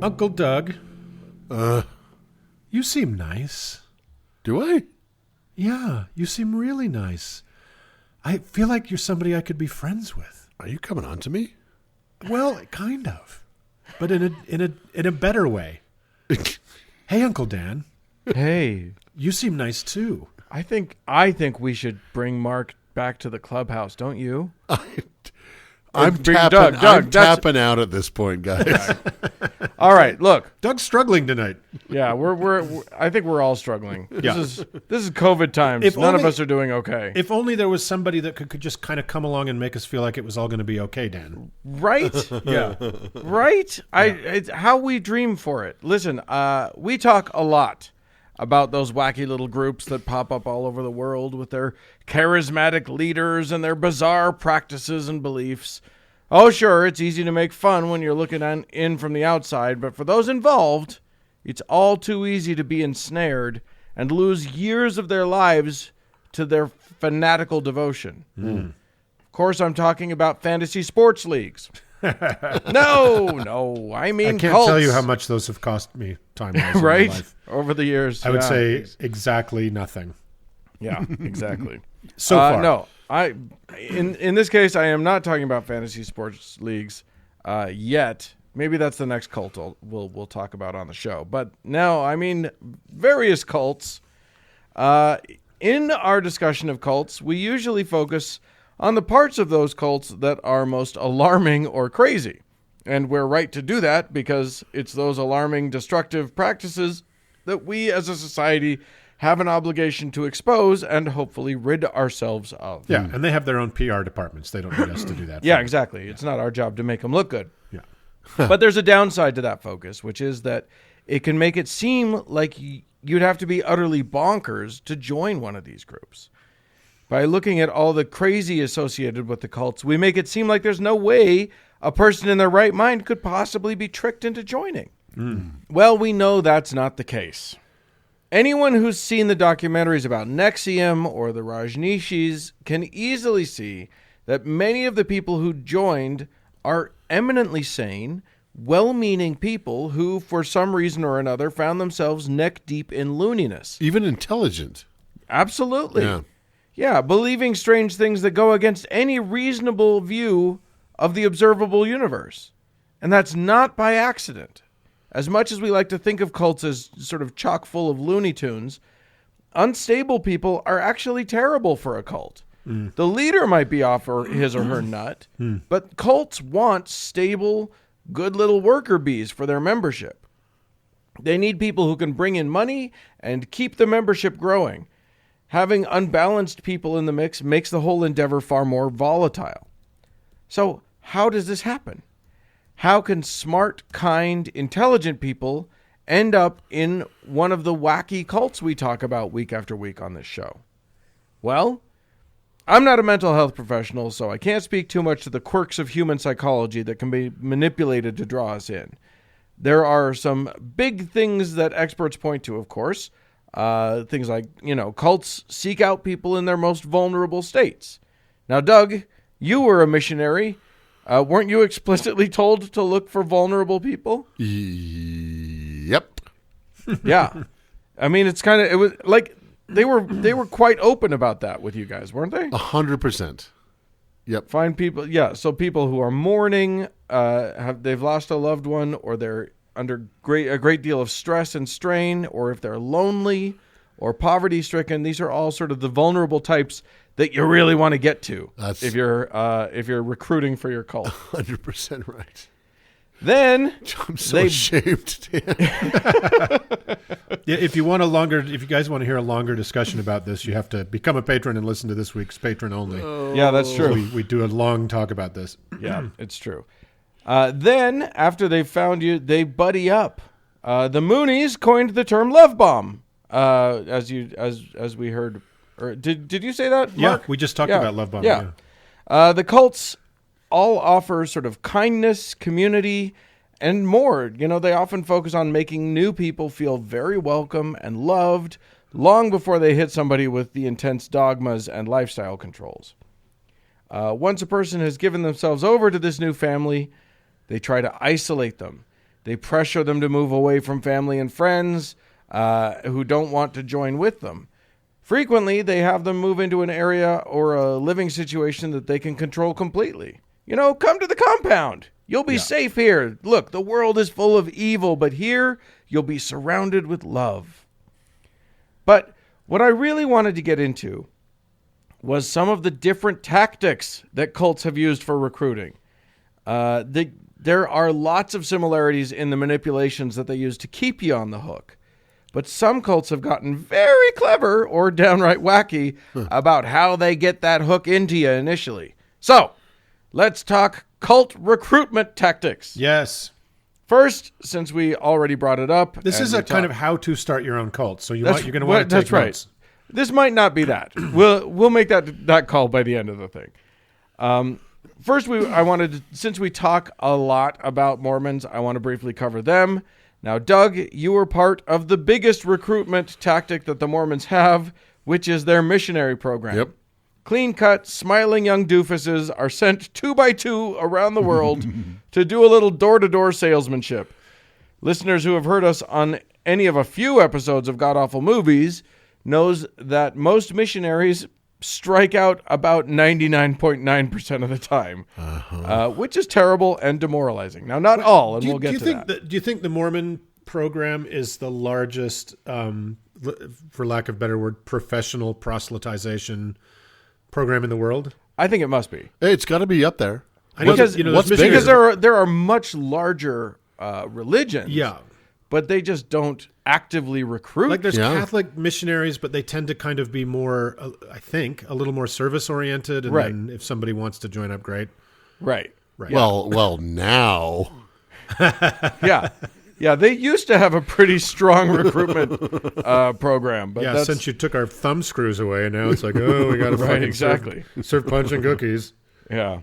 Uncle Doug. You seem nice. Do I? Yeah, you seem really nice. I feel like you're somebody I could be friends with. Are you coming on to me? Well, kind of, but in a better way. Hey, Uncle Dan. Hey, You seem nice too. I think we should bring Mark back to the clubhouse, don't you? I'm tapping out at this point, guys. All right, look. Doug's struggling tonight. Yeah, we're I think we're all struggling. Yeah. This is COVID times. If None of only- us are doing okay. If only there was somebody that could just kind of come along and make us feel like it was all going to be okay, Dan. Right? Yeah. Right? It's how we dream for it. Listen, we talk a lot about those wacky little groups that pop up all over the world with their charismatic leaders and their bizarre practices and beliefs. Oh, sure, it's easy to make fun when you're looking in from the outside, but for those involved, it's all too easy to be ensnared and lose years of their lives to their fanatical devotion. Of course, I'm talking about fantasy sports leagues. No, I mean I can't cults. tell you how much those have cost me time-wise in my Right? life. Over the years. I would yeah. say exactly nothing. Yeah, exactly. So far. No, in this case, I am not talking about fantasy sports leagues yet. Maybe that's the next cult we'll talk about on the show. But no, I mean various cults. In our discussion of cults, we usually focus on the parts of those cults that are most alarming or crazy. And we're right to do that because it's those alarming, destructive practices that we as a society have an obligation to expose and hopefully rid ourselves of. Yeah, and they have their own PR departments. They don't need us to do that. Yeah, for exactly. It's not our job to make them look good. them. But there's a downside to that focus, which is that it can make it seem like you'd have to be utterly bonkers to join one of these groups. By looking at all the crazy associated with the cults, we make it seem like there's no way a person in their right mind could possibly be tricked into joining. Well, we know that's not the case. Anyone who's seen the documentaries about Nexium or the Rajneeshis can easily see that many of the people who joined are eminently sane, well-meaning people who, for some reason or another, found themselves neck-deep in looniness. Even intelligent. Absolutely. Yeah. Yeah, believing strange things that go against any reasonable view of the observable universe. And that's not by accident. As much as we like to think of cults as sort of chock full of Looney Tunes, unstable people are actually terrible for a cult. The leader might be off his or her nut, but cults want stable, good little worker bees for their membership. They need people who can bring in money and keep the membership growing. Having unbalanced people in the mix makes the whole endeavor far more volatile. So, how does this happen? How can smart, kind, intelligent people end up in one of the wacky cults we talk about week after week on this show? Well, I'm not a mental health professional, so I can't speak too much to the quirks of human psychology that can be manipulated to draw us in. There are some big things that experts point to, of course. Things like, cults seek out people in their most vulnerable states. Now, Doug, you were a missionary. Weren't you explicitly told to look for vulnerable people? Yep. Yeah. I mean, it was like they were quite open about that with you guys, weren't they? 100%. Yep. Find people, yeah. So people who are mourning, they've lost a loved one, or they're under a great deal of stress and strain, or if they're lonely or poverty-stricken. These are all sort of the vulnerable types that you really want to get to if you're recruiting for your cult. 100% right. Then I'm so ashamed, Dan. Yeah, if you guys want to hear a longer discussion about this, you have to become a patron and listen to this week's patron only. Yeah, that's true. We do a long talk about this. Yeah, it's true. Then, after they've found you, they buddy up. The Moonies coined the term love bomb, as we heard. Or did you say that, Mark? Yeah, we just talked about love bomb. Yeah. The cults all offer sort of kindness, community, and more. They often focus on making new people feel very welcome and loved long before they hit somebody with the intense dogmas and lifestyle controls. Once a person has given themselves over to this new family, they try to isolate them. They pressure them to move away from family and friends who don't want to join with them. Frequently, they have them move into an area or a living situation that they can control completely. Come to the compound. You'll be safe here. Look, the world is full of evil, but here you'll be surrounded with love. But what I really wanted to get into was some of the different tactics that cults have used for recruiting. There are lots of similarities in the manipulations that they use to keep you on the hook. But some cults have gotten very clever or downright wacky about how they get that hook into you initially. So, let's talk cult recruitment tactics. Yes. First, since we already brought it up. This is a kind of how to start your own cult. So you're going to want to take notes. Right. This might not be that. We'll make that call by the end of the thing. First, since we talk a lot about Mormons, I want to briefly cover them. Now, Doug, you were part of the biggest recruitment tactic that the Mormons have, which is their missionary program. Yep. Clean-cut, smiling young doofuses are sent 2 by 2 around the world to do a little door-to-door salesmanship. Listeners who have heard us on any of a few episodes of God Awful Movies knows that most missionaries strike out about 99.9% of the time, which is terrible and demoralizing. Now, not all, and we'll get to that. Do you think the Mormon program is the largest, for lack of a better word, professional proselytization program in the world? I think it must be. Hey, it's got to be up there. Because there are much larger religions. Yeah. But they just don't actively recruit. Like there's Catholic missionaries, but they tend to kind of be more, I think, a little more service-oriented. And then if somebody wants to join up, great. Right. Well, now. Yeah, they used to have a pretty strong recruitment program. But since you took our thumb screws away, and now it's like, oh, we got to fucking serve punch and cookies. Yeah.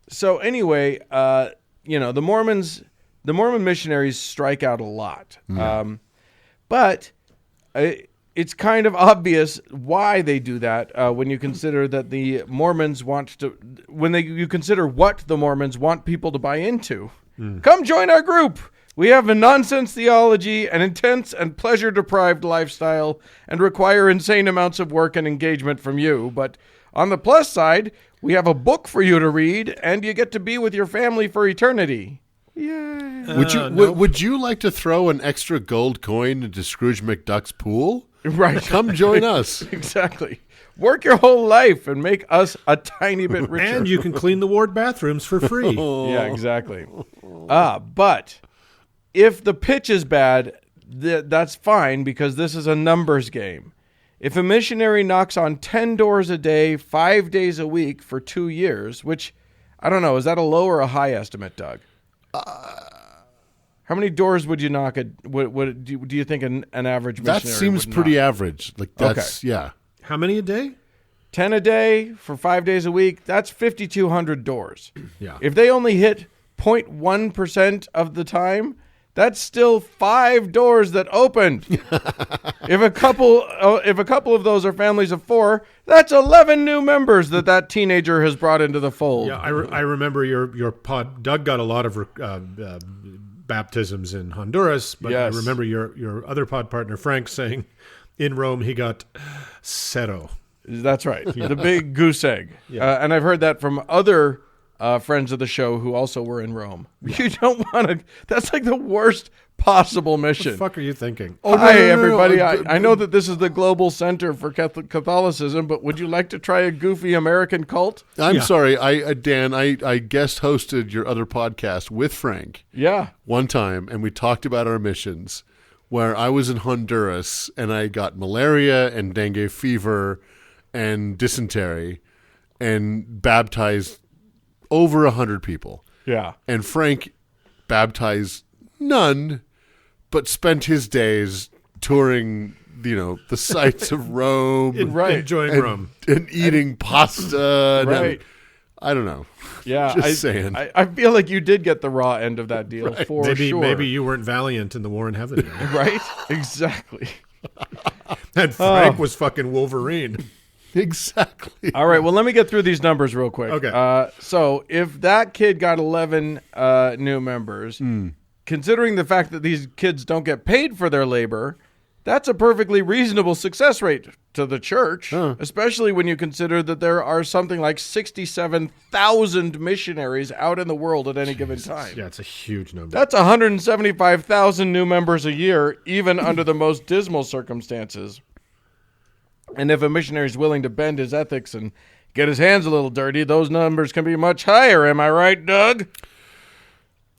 So anyway, the Mormon missionaries strike out a lot. But it's kind of obvious why they do that when you consider that the Mormons you consider what the Mormons want people to buy into. Come join our group. We have a nonsense theology, an intense and pleasure-deprived lifestyle, and require insane amounts of work and engagement from you. But on the plus side, we have a book for you to read, and you get to be with your family for eternity. Yay. Would you like to throw an extra gold coin into Scrooge McDuck's pool? Right. Come join us. Exactly. Work your whole life and make us a tiny bit richer. And you can clean the ward bathrooms for free. Yeah, exactly. But if the pitch is bad, that's fine because this is a numbers game. If a missionary knocks on 10 doors a day, 5 days a week for 2 years, which, I don't know, is that a low or a high estimate, Doug? How many doors would you knock at? Do you think an average missionary That seems pretty average. Like that's okay. How many a day? 10 a day for 5 days a week. That's 5,200 doors. Yeah. If they only hit 0.1% of the time, that's still 5 doors that opened. If a couple of those are families of 4, that's 11 new members that teenager has brought into the fold. Yeah, I remember your pod. Doug got a lot of baptisms in Honduras, but yes. I remember your other pod partner Frank saying in Rome he got cero. That's right, the big goose egg. Yeah. And I've heard that from other friends of the show who also were in Rome. Yeah. You don't want to. That's like the worst possible mission. What the fuck are you thinking? Hi, everybody. I know that this is the global center for Catholicism, but would you like to try a goofy American cult? I'm sorry, Dan. I guest hosted your other podcast with Frank. Yeah. One time, and we talked about our missions. Where I was in Honduras and I got malaria and dengue fever and dysentery and baptized over 100 people. Yeah. And Frank baptized none, but spent his days touring, the sights of Rome. Enjoying Rome. And eating pasta. Right. I don't know. Yeah. Just saying. I feel like you did get the raw end of that deal for sure. Maybe you weren't valiant in the war in heaven. Right? Exactly. And Frank was fucking Wolverine. Exactly. All right, well, let me get through these numbers real quick. Okay. So if that kid got 11 new members, considering the fact that these kids don't get paid for their labor, that's a perfectly reasonable success rate to the church, especially when you consider that there are something like 67,000 missionaries out in the world at any given time. Yeah, it's a huge number. That's 175,000 new members a year, even under the most dismal circumstances. And if a missionary is willing to bend his ethics and get his hands a little dirty, those numbers can be much higher. Am I right, Doug?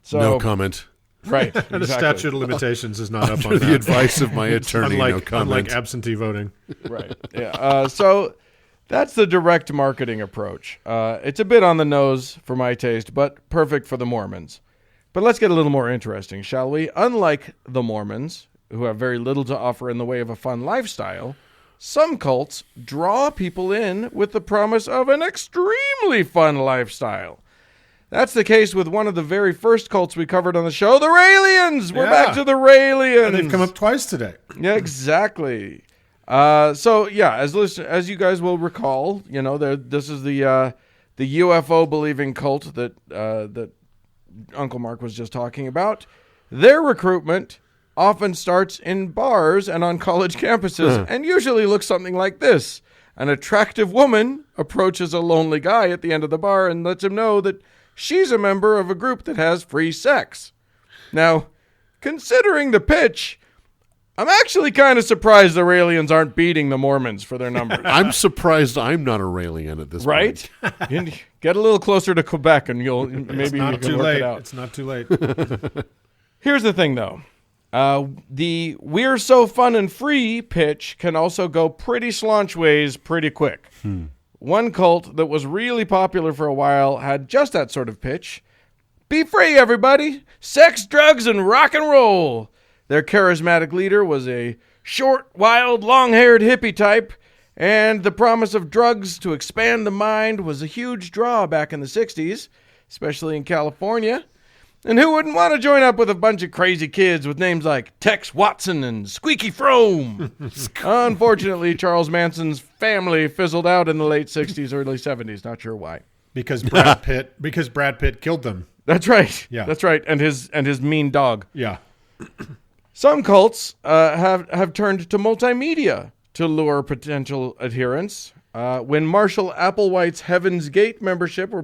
So, no comment. Right. And the exactly. statute of limitations is not up on Under that. the advice of my attorney, no comment. Unlike absentee voting. Right. Yeah. So that's the direct marketing approach. It's a bit on the nose for my taste, but perfect for the Mormons. But let's get a little more interesting, shall we? Unlike the Mormons, who have very little to offer in the way of a fun lifestyle, some cults draw people in with the promise of an extremely fun lifestyle. That's the case with one of the very first cults we covered on the show, the Raelians. We're back to the Raelians. And they've come up twice today. Yeah, exactly. As you guys will recall, this is the UFO believing cult that Uncle Mark was just talking about. Their recruitment often starts in bars and on college campuses, and usually looks something like this. An attractive woman approaches a lonely guy at the end of the bar and lets him know that she's a member of a group that has free sex. Now, considering the pitch, I'm actually kind of surprised the Raelians aren't beating the Mormons for their numbers. I'm surprised I'm not a Raelian at this point. Right? Get a little closer to Quebec and maybe you can work it out. It's not too late. Here's the thing, though. The "we're so fun and free" pitch can also go pretty slaunch ways pretty quick. One cult that was really popular for a while had just that sort of pitch. Be free, everybody! Sex, drugs, and rock and roll! Their charismatic leader was a short, wild, long-haired hippie type, and the promise of drugs to expand the mind was a huge draw back in the 60s, especially in California. And who wouldn't want to join up with a bunch of crazy kids with names like Tex Watson and Squeaky Frome? Unfortunately, Charles Manson's family fizzled out in the late 60s, early 70s. Not sure why. Because Brad Pitt killed them. That's right. Yeah. That's right. And his mean dog. Yeah. Some cults have turned to multimedia to lure potential adherents. When Marshall Applewhite's Heaven's Gate membership, we're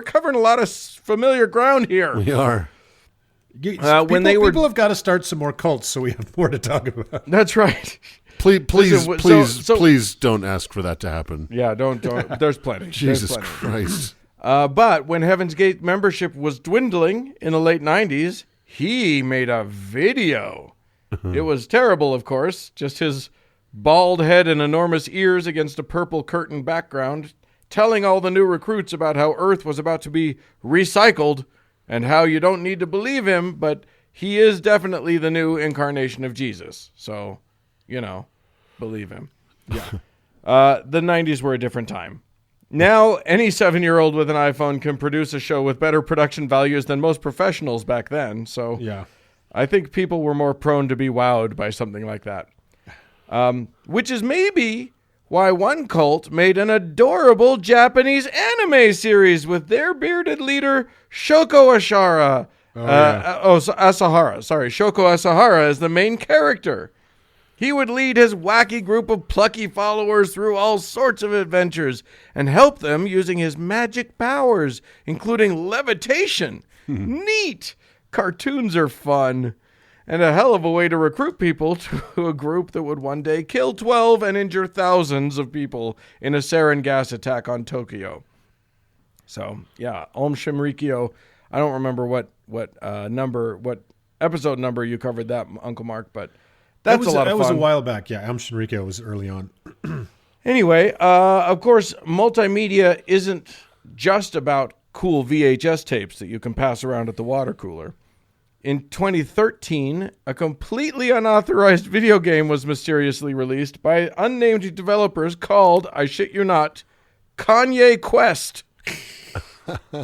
covering a lot of familiar ground here. We are. People have got to start some more cults so we have more to talk about. That's right. Please don't ask for that to happen. Yeah, don't. There's plenty. Jesus Christ. But when Heaven's Gate membership was dwindling in the late 90s, he made a video. It was terrible, of course, just his bald head and enormous ears against a purple curtain background, telling all the new recruits about how Earth was about to be recycled and how you don't need to believe him, but he is definitely the new incarnation of Jesus. So, believe him. Yeah. The 90s were a different time. Now, any 7-year-old with an iPhone can produce a show with better production values than most professionals back then. So Yeah. I think people were more prone to be wowed by something like that. Which is maybe why one cult made an adorable Japanese anime series with their bearded leader, Shoko Asahara. Asahara. Sorry, Shoko Asahara is the main character. He would lead his wacky group of plucky followers through all sorts of adventures and help them using his magic powers, including levitation. Neat! Cartoons are fun. And a hell of a way to recruit people to a group that would one day kill 12 and injure thousands of people in a sarin gas attack on Tokyo. So, yeah, Om Shinrikyo. I don't remember what episode number you covered that, Uncle Mark, but that's a lot of fun. That was a while back. Yeah, Om Shinrikyo was early on. Anyway, of course, multimedia isn't just about cool VHS tapes that you can pass around at the water cooler. In 2013, a completely unauthorized video game was mysteriously released by unnamed developers called, I shit you not, Kanye Quest.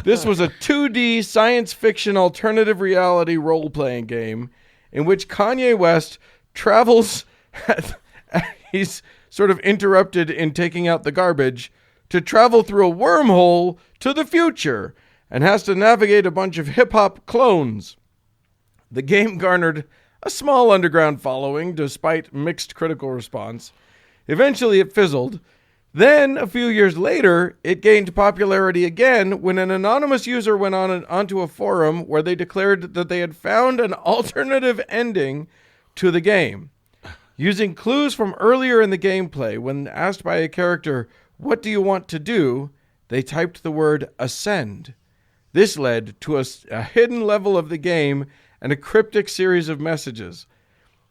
This was a 2D science fiction alternative reality role-playing game in which Kanye West travels... He's sort of interrupted in taking out the garbage to travel through a wormhole to the future and has to navigate a bunch of hip-hop clones. The game garnered a small underground following despite mixed critical response. Eventually it fizzled. Then, a few years later, it gained popularity again when an anonymous user went onto a forum where they declared that they had found an alternative ending to the game. Using clues from earlier in the gameplay, when asked by a character, "What do you want to do?" they typed the word ascend. This led to a hidden level of the game and a cryptic series of messages.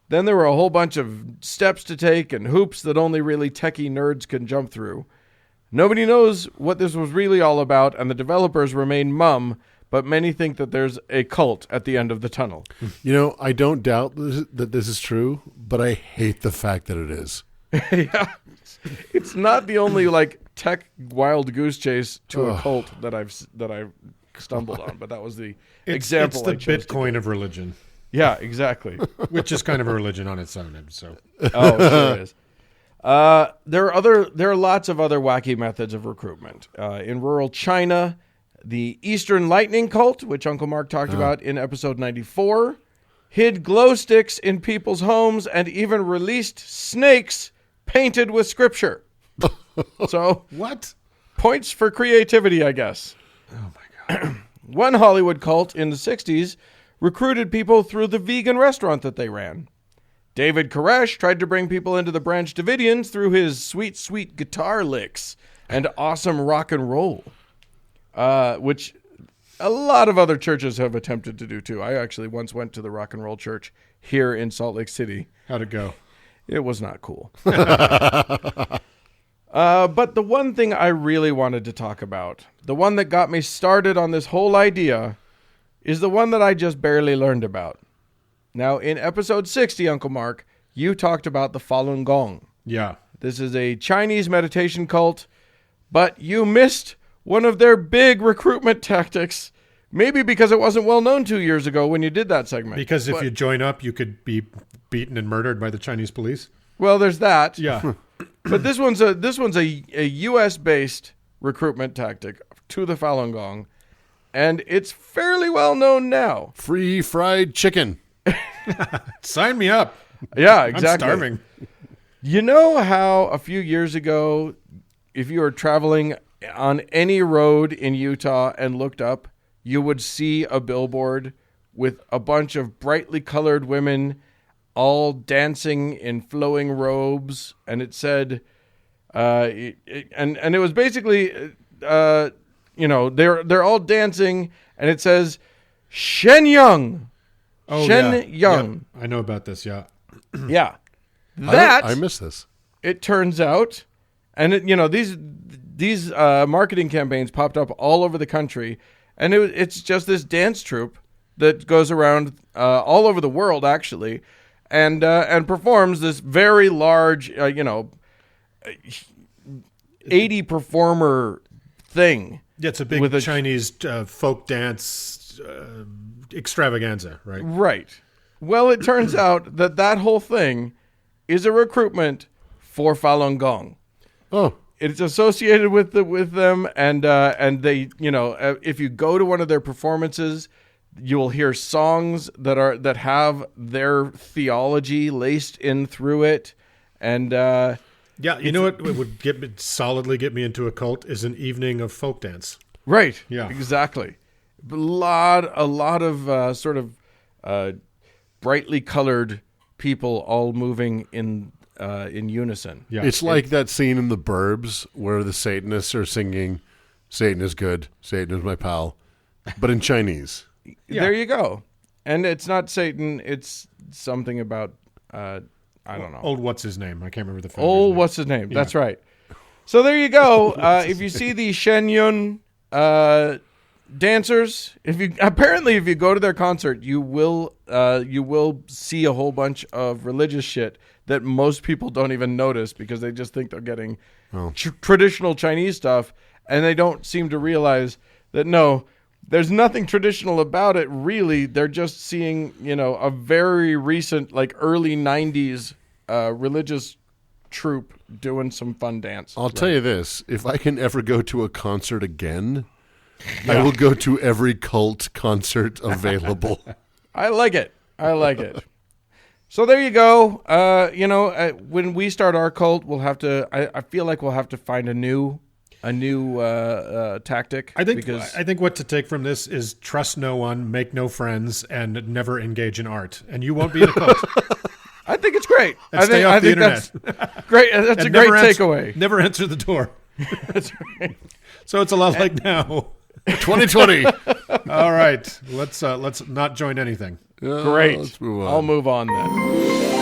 Then there were a whole bunch of steps to take and hoops that only really techie nerds can jump through. Nobody knows what this was really all about, and the developers remain mum, but many think that there's a cult at the end of the tunnel. You know, I don't doubt that this is true, but I hate the fact that it is. Yeah. It's not the only like tech wild goose chase to a cult that I've stumbled on, but that was the example. It's the Bitcoin of religion. Yeah, exactly. Which is kind of a religion on its own. So, oh, sure is. There are lots of other wacky methods of recruitment. In rural China, the Eastern Lightning Cult, which Uncle Mark talked about in episode 94, hid glow sticks in people's homes and even released snakes painted with scripture. So, what? Points for creativity, I guess. Oh my God. One Hollywood cult in the 60s recruited people through the vegan restaurant that they ran. David Koresh tried to bring people into the Branch Davidians through his sweet, sweet guitar licks and awesome rock and roll, which a lot of other churches have attempted to do too. I actually once went to the rock and roll church here in Salt Lake City. How'd it go? It was not cool. But the one thing I really wanted to talk about, the one that got me started on this whole idea, is the one that I just barely learned about. Now, in episode 60, Uncle Mark, you talked about the Falun Gong. Yeah. This is a Chinese meditation cult, but you missed one of their big recruitment tactics, maybe because it wasn't well known 2 years ago when you did that segment. Because if you join up, you could be beaten and murdered by the Chinese police. Well, there's that. Yeah. But this one's a U.S.-based recruitment tactic to the Falun Gong, and it's fairly well known now. Free fried chicken. Sign me up. Yeah, exactly. I'm starving. You know how a few years ago, if you were traveling on any road in Utah and looked up, you would see a billboard with a bunch of brightly colored women all dancing in flowing robes, and it said, and it was basically, they're all dancing, and it says, Shenyang. Oh, Shenyang. Yeah. I know about this, yeah. Yeah. I missed this. It turns out, and these marketing campaigns popped up all over the country, and it's just this dance troupe that goes around all over the world, actually, and performs this very large, 80 performer thing. Yeah, it's a big Chinese folk dance extravaganza, right? Right. Well, it turns out that whole thing is a recruitment for Falun Gong. Oh. It's associated with them, and they, if you go to one of their performances, you will hear songs that have their theology laced in through it, and yeah, you know what would solidly get me into a cult is an evening of folk dance. Right. Yeah. Exactly. A lot of sort of brightly colored people all moving in unison. Yeah. It's like that scene in The Burbs where the Satanists are singing, "Satan is good, Satan is my pal," but in Chinese. Yeah. There you go. And it's not Satan. It's something about, I don't know. Old what's his name? I can't remember the film. Old what's his name? Yeah. That's right. So there you go. If you see the Shenyang dancers, if you go to their concert, you will see a whole bunch of religious shit that most people don't even notice because they just think they're getting traditional Chinese stuff, and they don't seem to realize that no, there's nothing traditional about it, really. They're just seeing, a very recent, like early 90s religious troupe doing some fun dance. I'll tell you this: if I can ever go to a concert again, I will go to every cult concert available. I like it. So there you go. When we start our cult, we'll have to. I feel like we'll have to find a new tactic. I think what to take from this is trust no one, make no friends, and never engage in art, and you won't be in a cult. I think it's great. And stay off the internet. That's great. That's a great takeaway. Never answer the door. That's right. So it's a lot like now. 2020. All right, let's not join anything. Great. Let's move on. I'll move on then.